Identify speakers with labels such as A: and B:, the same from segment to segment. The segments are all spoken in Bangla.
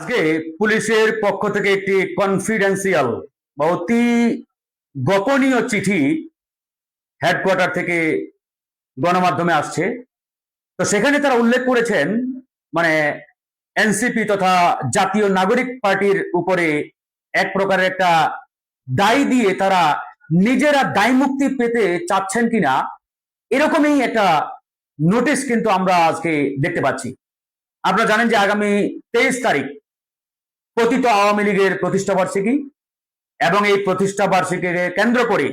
A: আজকে পুলিশের পক্ষ থেকে একটি কনফিডেন্সিয়াল বা অতি গোপনীয় চিঠি হেডকোয়ার্টার থেকে গণমাধ্যমে আসছে। তো সেখানে তারা উল্লেখ করেছেন মানে এনসিপি তথা জাতীয় নাগরিক পার্টির উপরে এক প্রকারের একটা দায় দিয়ে তারা নিজেরা দায় মুক্তি পেতে চাচ্ছেন কিনা এরকমই একটা নোটিশ কিন্তু আমরা আজকে দেখতে পাচ্ছি। আপনারা জানেন যে আগামী 23 তারিখ পতিত আওয়ামী লীগের প্রতিষ্ঠা বার্ষিকী এবং এই প্রতিষ্ঠা বার্ষিকীকে কেন্দ্র করে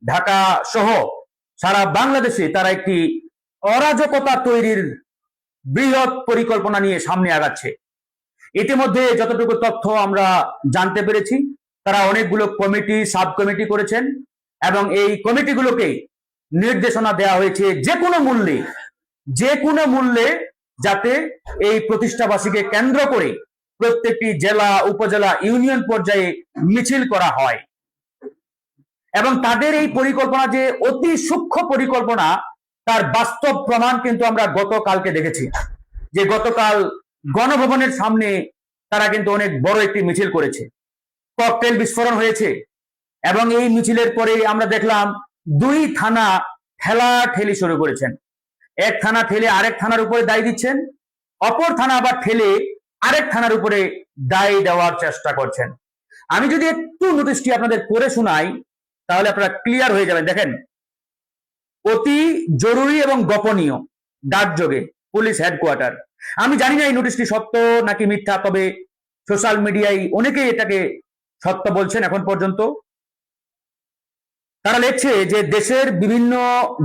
A: ঢাকা সহ সারা বাংলাদেশে তারা একটি অরাজকতা তৈরির বৃহৎ পরিকল্পনা নিয়ে সামনে আগাচ্ছে। ইতিমধ্যে যতটুকু তথ্য আমরা জানতে পেরেছি, তারা অনেকগুলো কমিটি সাব কমিটি করেছেন এবং এই কমিটিগুলোকে নির্দেশনা দেওয়া হয়েছে যে কোনো মূল্যে যাতে এই প্রতিষ্ঠাবাসীকে কেন্দ্র করে প্রত্যেকটি জেলা উপজেলা ইউনিয়ন পর্যায়ে মিছিল করা হয়। এবং তাদের এই পরিকল্পনা যে অতি সূক্ষ্ম পরিকল্পনা তার বাস্তব প্রমাণ কিন্তু আমরা গতকালকে দেখেছি, যে গতকাল গণভবনের সামনে তারা কিন্তু অনেক বড় একটি মিছিল করেছে, ককটেল বিস্ফোরণ হয়েছে এবং এই মিছিলের পরে আমরা দেখলাম দুই থানা ঠেলাঠেলি শুরু করেছেন। এক থানা ঠেলে আরেক থানার উপরে দায় দিচ্ছেন, অপর থানা আবার ঠেলে আরেক থানার উপরে দায় দেওয়ার চেষ্টা করছেন। আমি যদি একটু নোটিশটি আপনাদের পড়ে শোনাই তাহলে আপনারা ক্লিয়ার হয়ে যাবেন। দেখেন, অতি জরুরি এবং গোপনীয় ডাকযোগে পুলিশ হেডকোয়ার্টার। আমি জানি না এই নোটিশটি সত্য নাকি মিথ্যা, তবে সোশ্যাল মিডিয়ায় অনেকেই এটাকে সত্য বলছেন এখন পর্যন্ত। তারা লিখছে যে দেশের বিভিন্ন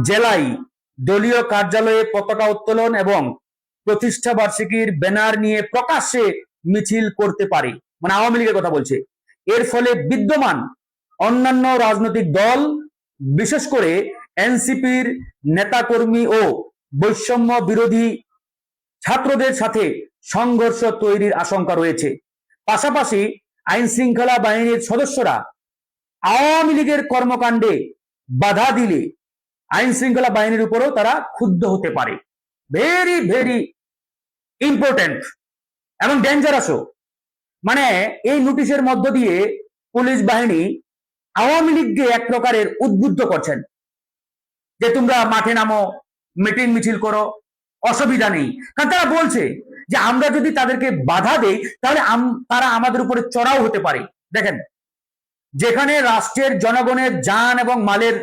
A: জেলায় দলীয় কার্যালয়ে পতাকা উত্তোলন এবং প্রতিষ্ঠা বার্ষিকীর ব্যানার নিয়ে প্রকাশ্যে মিছিল করতে পারে, মানে আওয়ামী লীগের কথা বলছে। এর ফলে বিদ্যমান অন্যান্য রাজনৈতিক দল বিশেষ করে এনসিপির নেতাকর্মী ও বৈষম্য বিরোধী ছাত্রদের সাথে সংঘর্ষ তৈরির আশঙ্কা রয়েছে। পাশাপাশি আইন শৃঙ্খলা বাহিনীর সদস্যরা আওয়ামী লীগের কর্মকাণ্ডে বাধা দিলে আইন শৃঙ্খলা বাহিনীর উপরও তারা ক্ষুব্ধ হতে পারে। ভেরি ভেরি ইম্পর্টেন্ট এবং ডেঞ্জারাসও। মানে এই নোটিশের মধ্য দিয়ে পুলিশ বাহিনী আওয়ামী লীগকে এক প্রকারের উদ্বুদ্ধ করছেন যে তোমরা মাঠে নামো, মিটিং মিছিল করো, অসুবিধা নেই। কারণ তারা বলছে যে আমরা যদি তাদেরকে বাধা দেই তাহলে তারা আমাদের উপরে চড়াও হতে পারে। দেখেন, যেখানে রাষ্ট্রের জনগণের জান এবং মালের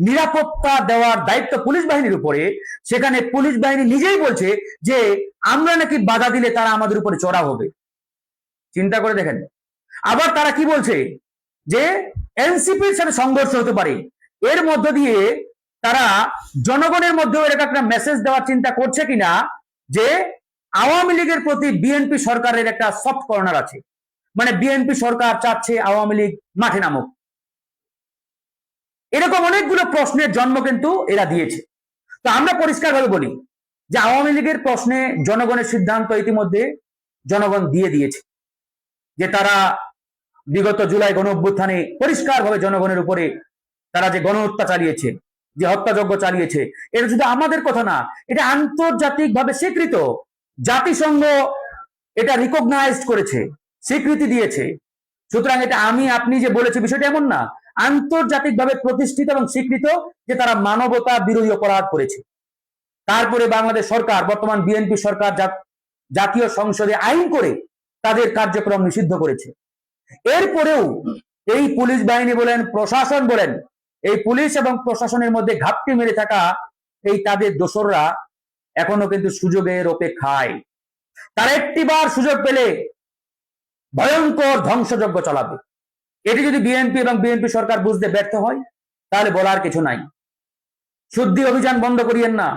A: নিরাপত্তা দেওয়ার দায়িত্ব পুলিশ বাহিনীর উপরে, সেখানে পুলিশ বাহিনী নিজেই বলছে যে আমরা নাকি বাধা দিলে তারা আমাদের উপরে চড়াও হবে। চিন্তা করে দেখেন। আবার তারা কি বলছে যে এনসিপির সাথে সংঘর্ষ হতে পারে। এর মধ্য দিয়ে তারা জনগণের মধ্যে একটা মেসেজ দেওয়ার চিন্তা করছে কিনা যে আওয়ামী লীগের প্রতি বিএনপি সরকারের একটা সফট কর্নার আছে, মানে বিএনপি সরকার চাচ্ছে আওয়ামী লীগ মাঠে নামুক। এরকম অনেকগুলো প্রশ্নের জন্ম কিন্তু এরা দিয়েছে। তো আমরা পরিষ্কারভাবে বলি যে আওয়ামী লীগের প্রশ্নে জনগণের সিদ্ধান্ত ইতিমধ্যে জনগণ দিয়ে দিয়েছে, যে তারা বিগত জুলাই গণ অভ্যুত্থানে পরিষ্কারভাবে জনগণের উপরে তারা যে গণহত্যা চালিয়েছে, যে হত্যাযজ্ঞ চালিয়েছে, এটা শুধু আমাদের কথা না, এটা আন্তর্জাতিকভাবে স্বীকৃত। জাতিসংঘ এটা রিকগনাইজড করেছে, স্বীকৃতি দিয়েছে। সুতরাং এটা আমি আপনি যে বলেছি বিষয়টা এমন না, আন্তর্জাতিকভাবে প্রতিষ্ঠিত এবং স্বীকৃত যে তারা মানবতা বিরোধী অপরাধ করেছে। তারপরে বাংলাদেশ সরকার, বর্তমান বিএনপি সরকার জাতীয় সংসদে আইন করে তাদের কার্যক্রম নিষিদ্ধ করেছে। এরপরেও এই পুলিশ বাহিনী বলেন, প্রশাসন বলেন, এই পুলিশ এবং প্রশাসনের মধ্যে ঘাপটি মেরে থাকা এই তাদের দোসররা এখনো কিন্তু সুযোগের অপেক্ষায়। তারা একটিবার সুযোগ পেলে ভয়ঙ্কর ধ্বংসযজ্ঞ চালাবে। এটি যদি বিএনপি এবং বিএনপি সরকার বুঝতে ব্যর্থ হয় তাহলে বলার কিছু নাই। শুদ্ধি অভিযান বন্ধ করিয়েন না,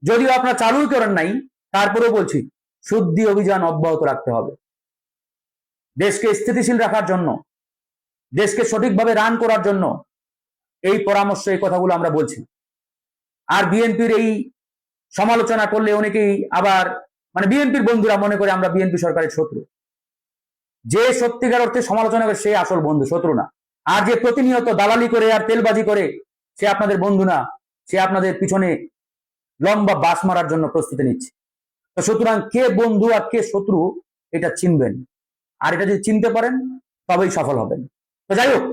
A: যদিও আপনারা চালু করেন নাই, তারপরেও বলছি শুদ্ধি অভিযান অব্যাহত রাখতে হবে। দেশকে স্থিতিশীল রাখার জন্য, দেশকে সঠিকভাবে রান করার জন্য এই পরামর্শ, এই কথাগুলো আমরা বলছি। আর বিএনপির এই সমালোচনা করলে অনেকেই আবার মানে বিএনপির বন্ধুরা মনে করে আমরা বিএনপি সরকারের শত্রু। যে সত্যিকার অর্থে সমালোচনা করে সে আসল বন্ধু, শত্রু না। আর যে প্রতিনিয়ত দালালি করে আর তেলবাজি করে সে আপনাদের বন্ধু না, সে আপনাদের পিছনে লম্বা বাস মারার জন্য প্রস্তুতি নিচ্ছে। তো সুতরাং কে বন্ধু আর কে শত্রু এটা চিনবেন, আর এটা যদি চিনতে পারেন তবেই সফল হবেন। তো যাই হোক,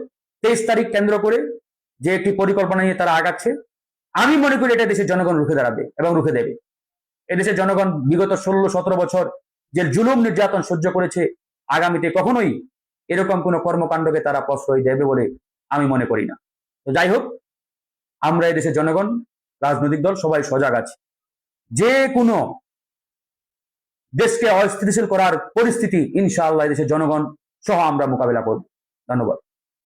A: 23 তারিখ কেন্দ্র করে যে একটি পরিকল্পনা নিয়ে তারা আগাচ্ছে, আমি মনে করি এটা দেশের জনগণ রুখে দাঁড়াবে এবং রুখে দেবে। এদেশের জনগণ বিগত 16-17 বছর যে জুলুম নির্যাতন সহ্য করেছে, আগামীতে কখনোই এরকম কোনো কর্মকাণ্ডকে তারা প্রশ্রয় দেবে বলে আমি মনে করি না। তো যাই হোক, আমরা এদেশের জনগণ, রাজনৈতিক দল সবাই সজাগ আছে। যে কোনো দেশকে অস্থিতিশীল করার পরিস্থিতি ইনশাআল্লাহ দেশের জনগণ সহ আমরা মোকাবেলা করব। ধন্যবাদ।